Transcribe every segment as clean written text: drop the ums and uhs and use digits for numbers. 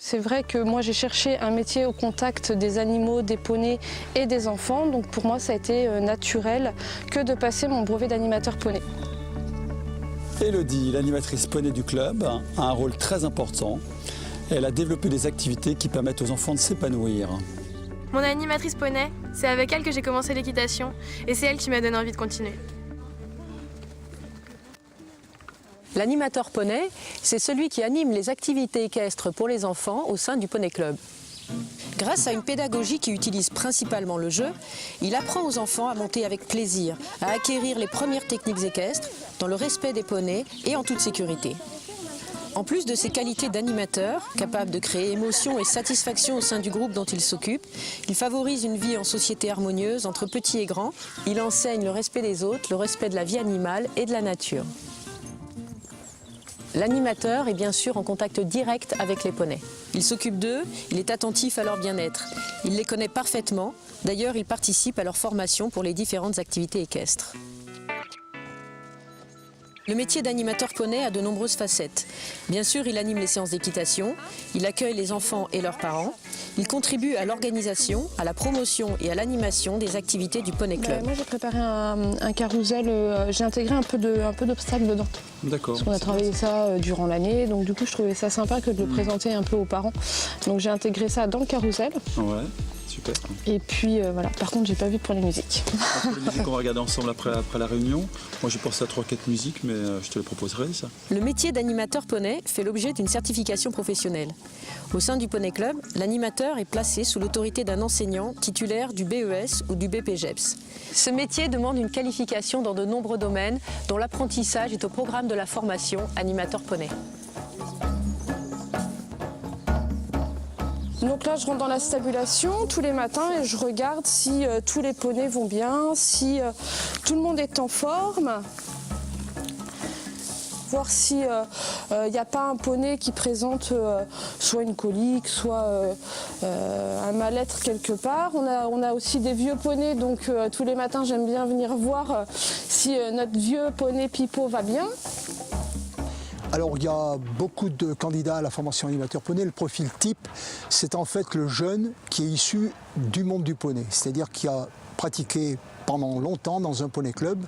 C'est vrai que moi j'ai cherché un métier au contact des animaux, des poneys et des enfants, donc pour moi ça a été naturel que de passer mon brevet d'animateur poney. Élodie, l'animatrice poney du club, a un rôle très important. Elle a développé des activités qui permettent aux enfants de s'épanouir. Mon animatrice poney, c'est avec elle que j'ai commencé l'équitation et c'est elle qui m'a donné envie de continuer. L'animateur poney, c'est celui qui anime les activités équestres pour les enfants au sein du Poney Club. Grâce à une pédagogie qui utilise principalement le jeu, il apprend aux enfants à monter avec plaisir, à acquérir les premières techniques équestres, dans le respect des poneys et en toute sécurité. En plus de ses qualités d'animateur, capable de créer émotion et satisfaction au sein du groupe dont il s'occupe, il favorise une vie en société harmonieuse entre petits et grands. Il enseigne le respect des autres, le respect de la vie animale et de la nature. L'animateur est bien sûr en contact direct avec les poneys. Il s'occupe d'eux, il est attentif à leur bien-être. Il les connaît parfaitement. D'ailleurs, il participe à leur formation pour les différentes activités équestres. Le métier d'animateur poney a de nombreuses facettes. Bien sûr, il anime les séances d'équitation, il accueille les enfants et leurs parents, il contribue à l'organisation, à la promotion et à l'animation des activités du Poney Club. Moi j'ai préparé un carrousel, j'ai intégré un peu d'obstacles dedans. D'accord. Parce qu'on a travaillé ça durant l'année, donc du coup je trouvais ça sympa que de le présenter un peu aux parents. Donc j'ai intégré ça dans le carrousel. Ouais, super. Et puis voilà, par contre j'ai pas vu pour les musiques. Pour les musiques, on va regarder ensemble après la réunion. Moi j'ai pensé à 3-4 musiques, mais je te les proposerai ça. Le métier d'animateur poney fait l'objet d'une certification professionnelle. Au sein du Poney Club, l'animateur est placé sous l'autorité d'un enseignant titulaire du BES ou du BPGEPS. Ce métier demande une qualification dans de nombreux domaines, dont l'apprentissage est au programme de la formation animateur poney. Donc là, je rentre dans la stabulation tous les matins et je regarde si tous les poneys vont bien, si tout le monde est en forme. Voir s'il n'y a pas un poney qui présente soit une colique, soit un mal-être quelque part. On a aussi des vieux poneys, donc tous les matins, j'aime bien venir voir si notre vieux poney Pipo va bien. Alors il y a beaucoup de candidats à la formation animateur poney. Le profil type, c'est en fait le jeune qui est issu du monde du poney, c'est-à-dire qui a pratiqué pendant longtemps dans un poney club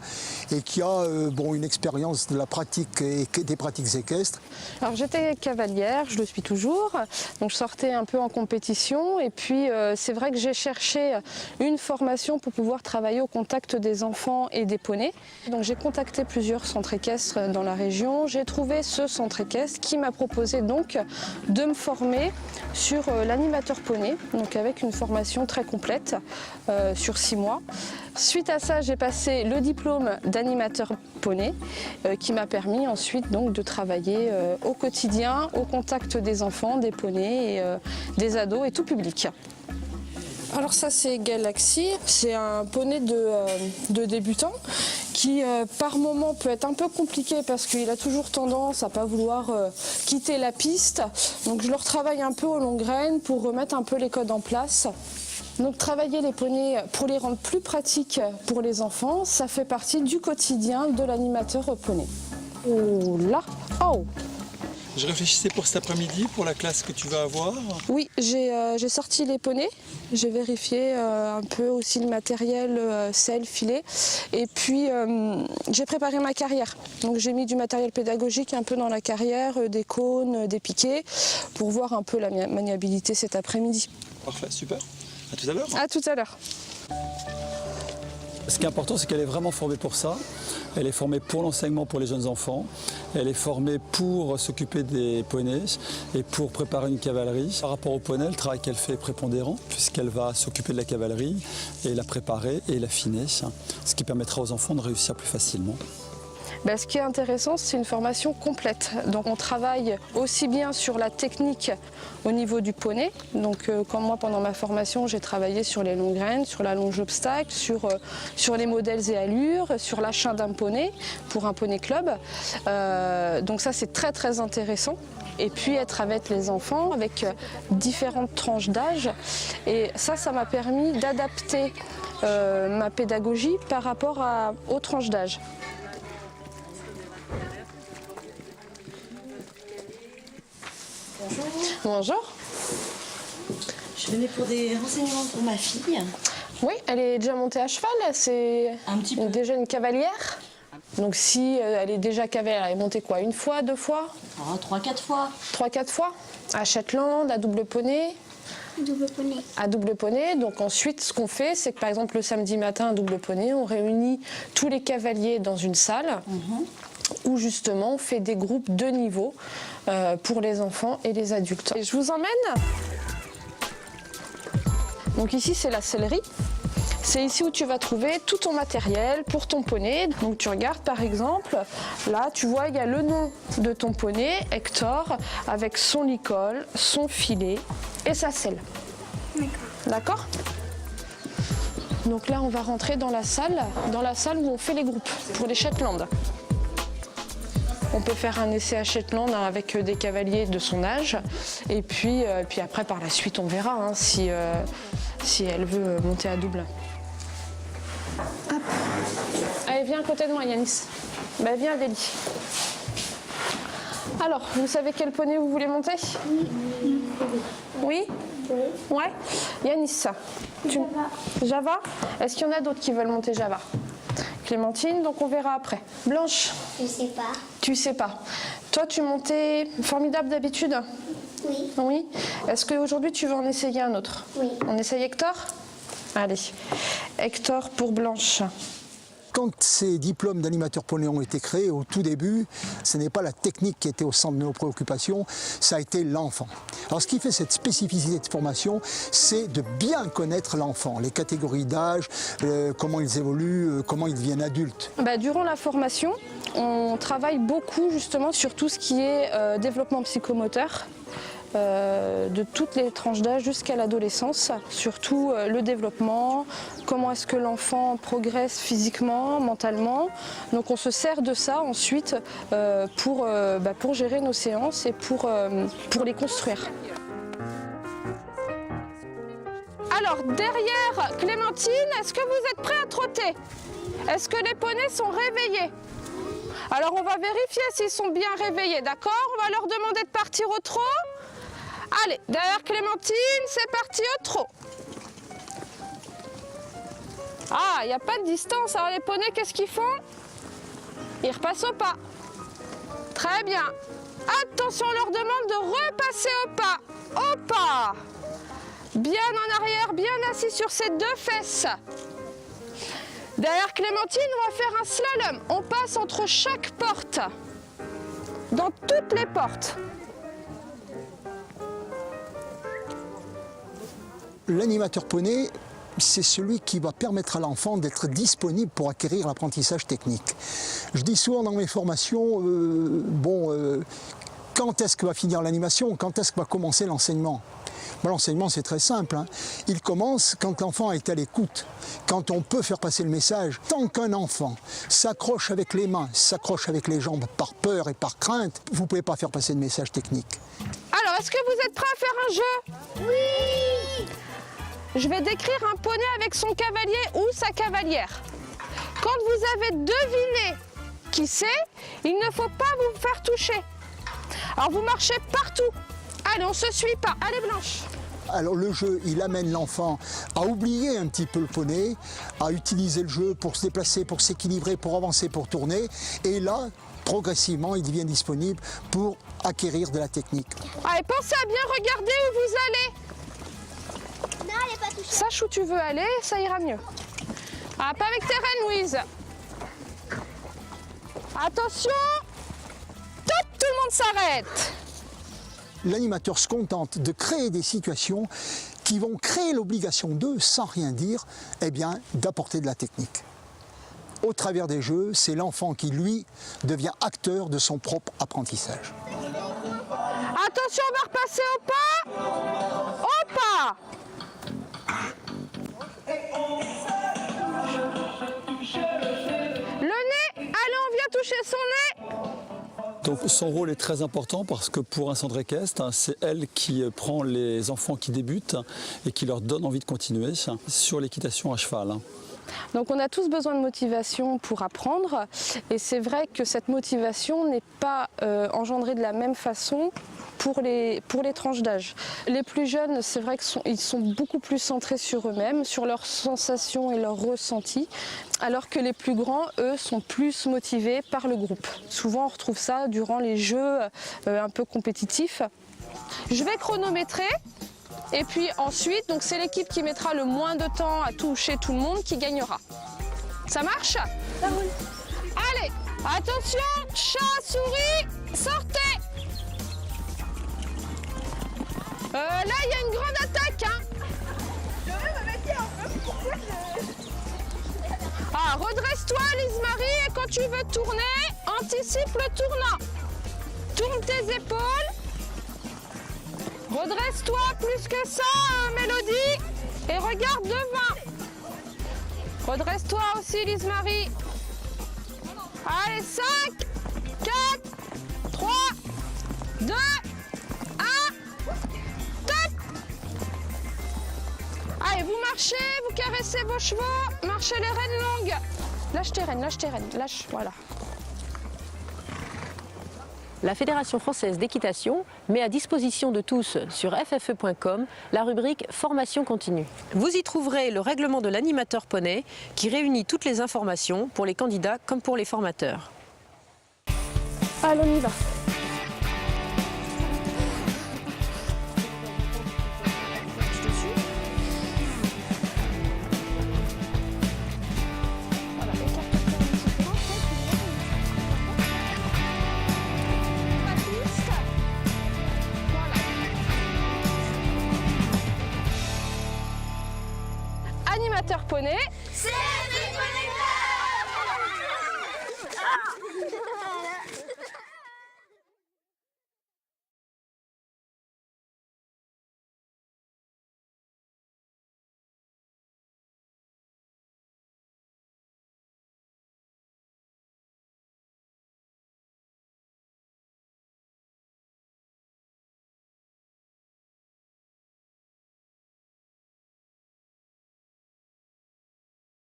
et qui a une expérience de la pratique et des pratiques équestres. Alors j'étais cavalière, je le suis toujours, donc je sortais un peu en compétition et puis c'est vrai que j'ai cherché une formation pour pouvoir travailler au contact des enfants et des poneys. Donc j'ai contacté plusieurs centres équestres dans la région, j'ai trouvé ce centre équestre qui m'a proposé donc de me former sur l'animateur poney, donc avec une formation très complète sur 6 mois. Suite à ça, j'ai passé le diplôme d'animateur poney qui m'a permis ensuite donc de travailler au quotidien, au contact des enfants, des poneys, et, des ados et tout public. Alors ça c'est Galaxy, c'est un poney de débutant qui par moment peut être un peu compliqué parce qu'il a toujours tendance à ne pas vouloir quitter la piste. Donc je le retravaille un peu aux longues graines pour remettre un peu les codes en place. Donc travailler les poneys pour les rendre plus pratiques pour les enfants, ça fait partie du quotidien de l'animateur poney. Oh là, oh! Je réfléchissais pour cet après-midi, pour la classe que tu vas avoir. Oui, j'ai sorti les poneys, j'ai vérifié un peu aussi le matériel, selle, filet, et puis j'ai préparé ma carrière. Donc j'ai mis du matériel pédagogique un peu dans la carrière, des cônes, des piquets, pour voir un peu la maniabilité cet après-midi. Parfait, super. À tout à l'heure. À tout à l'heure. Ce qui est important, c'est qu'elle est vraiment formée pour ça. Elle est formée pour l'enseignement pour les jeunes enfants. Elle est formée pour s'occuper des poneys et pour préparer une cavalerie. Par rapport au poney, le travail qu'elle fait est prépondérant puisqu'elle va s'occuper de la cavalerie et la préparer et l'affiner, ce qui permettra aux enfants de réussir plus facilement. Ce qui est intéressant, c'est une formation complète. Donc on travaille aussi bien sur la technique au niveau du poney. Donc comme moi pendant ma formation, j'ai travaillé sur les longues graines, sur la longe obstacle, sur les modèles et allures, sur l'achat d'un poney pour un poney club. Donc ça c'est très très intéressant. Et puis être avec les enfants, avec différentes tranches d'âge. Et ça m'a permis d'adapter ma pédagogie par rapport aux tranches d'âge. Bonjour. Je venais pour des renseignements pour ma fille. Oui, elle est déjà montée à cheval, c'est Un petit peu. déjà une cavalière. Donc si elle est déjà cavalière, elle est montée quoi, une fois, 2 fois, 3-4 fois. 3-4 fois? À Shetland, à double poney? Double poney. À double poney. Donc ensuite, ce qu'on fait, c'est que par exemple le samedi matin à double poney, on réunit tous les cavaliers dans une salle où justement on fait des groupes de niveau pour les enfants et les adultes. Et je vous emmène. Donc ici, c'est la sellerie. C'est ici où tu vas trouver tout ton matériel pour ton poney. Donc tu regardes par exemple, là tu vois il y a le nom de ton poney, Hector, avec son licol, son filet et sa selle. D'accord? Donc là on va rentrer dans la salle où on fait les groupes pour les Shetland. On peut faire un essai à Shetland avec des cavaliers de son âge. Et puis après par la suite on verra si elle veut monter à double. Hop. Allez, viens à côté de moi, Yanis. Ben, viens, Adélie. Alors, vous savez quel poney vous voulez monter? Oui? Ouais. Yanis, Java? Est-ce qu'il y en a d'autres qui veulent monter Java? Clémentine, donc on verra après. Blanche? Je sais pas. Tu sais pas. Toi, tu montais formidable d'habitude? Oui. Oui. Est-ce qu'aujourd'hui, tu veux en essayer un autre? Oui. On essaye Hector? Allez. Hector pour Blanche. Quand ces diplômes d'animateur poney ont été créés au tout début, ce n'est pas la technique qui était au centre de nos préoccupations, ça a été l'enfant. Alors ce qui fait cette spécificité de formation, c'est de bien connaître l'enfant, les catégories d'âge, comment ils évoluent, comment ils deviennent adultes. Durant la formation, on travaille beaucoup justement sur tout ce qui est développement psychomoteur. De toutes les tranches d'âge jusqu'à l'adolescence, surtout le développement, comment est-ce que l'enfant progresse physiquement, mentalement. Donc on se sert de ça ensuite pour gérer nos séances et pour les construire. Alors derrière Clémentine, est-ce que vous êtes prêts à trotter? Est-ce que les poneys sont réveillés? Alors on va vérifier s'ils sont bien réveillés, d'accord? On va leur demander de partir au trot. Allez, derrière Clémentine, c'est parti au trot. Ah, il n'y a pas de distance. Alors les poneys, qu'est-ce qu'ils font? Ils repassent au pas. Très bien. Attention, on leur demande de repasser au pas. Au pas. Bien en arrière, bien assis sur ses 2 fesses. Derrière Clémentine, on va faire un slalom. On passe entre chaque porte. Dans toutes les portes. L'animateur poney, c'est celui qui va permettre à l'enfant d'être disponible pour acquérir l'apprentissage technique. Je dis souvent dans mes formations, quand est-ce que va finir l'animation? Quand est-ce que va commencer l'enseignement? L'enseignement, c'est très simple. Il commence quand l'enfant est à l'écoute, quand on peut faire passer le message. Tant qu'un enfant s'accroche avec les mains, s'accroche avec les jambes par peur et par crainte, vous ne pouvez pas faire passer de message technique. Alors, est-ce que vous êtes prêts à faire un jeu? Oui! Je vais décrire un poney avec son cavalier ou sa cavalière. Quand vous avez deviné qui c'est, il ne faut pas vous faire toucher. Alors vous marchez partout. Allez, on se suit pas. Allez, Blanche. Alors le jeu, il amène l'enfant à oublier un petit peu le poney, à utiliser le jeu pour se déplacer, pour s'équilibrer, pour avancer, pour tourner. Et là, progressivement, il devient disponible pour acquérir de la technique. Allez, pensez à bien regarder où vous allez. Non, elle n'est pas touchée. Sache où tu veux aller, ça ira mieux. Ah, pas avec tes rênes, Louise. Attention. Top, tout le monde s'arrête. L'animateur se contente de créer des situations qui vont créer l'obligation d'eux, sans rien dire, d'apporter de la technique. Au travers des jeux, c'est l'enfant qui, lui, devient acteur de son propre apprentissage. Attention, on va repasser au pas. Au pas. Le nez. Allez, on vient toucher son nez. Donc son rôle est très important parce que pour un centre équestre, c'est elle qui prend les enfants qui débutent et qui leur donne envie de continuer sur l'équitation à cheval. Donc on a tous besoin de motivation pour apprendre et c'est vrai que cette motivation n'est pas engendrée de la même façon pour les tranches d'âge. Les plus jeunes, c'est vrai qu'ils sont beaucoup plus centrés sur eux-mêmes, sur leurs sensations et leurs ressentis, alors que les plus grands, eux, sont plus motivés par le groupe. Souvent, on retrouve ça durant les jeux un peu compétitifs. Je vais chronométrer. Et puis ensuite, donc c'est l'équipe qui mettra le moins de temps à toucher tout le monde qui gagnera. Ça marche? Ça roule. Allez, attention, chat, souris, sortez. Là, il y a une grande attaque. Ah, redresse-toi, Lise-Marie, et quand tu veux tourner, anticipe le tournant. Tourne tes épaules. Redresse-toi plus que ça, Mélodie, et regarde devant. Redresse-toi aussi, Lise-Marie. Allez, 5, 4, 3, 2, 1, top. Allez, vous marchez, vous caressez vos chevaux, marchez les rênes longues. Lâche tes rênes, lâche, voilà. La Fédération française d'équitation met à disposition de tous sur ffe.com la rubrique Formation continue. Vous y trouverez le règlement de l'animateur poney qui réunit toutes les informations pour les candidats comme pour les formateurs. Allez, on y va. Animateur poney, C'est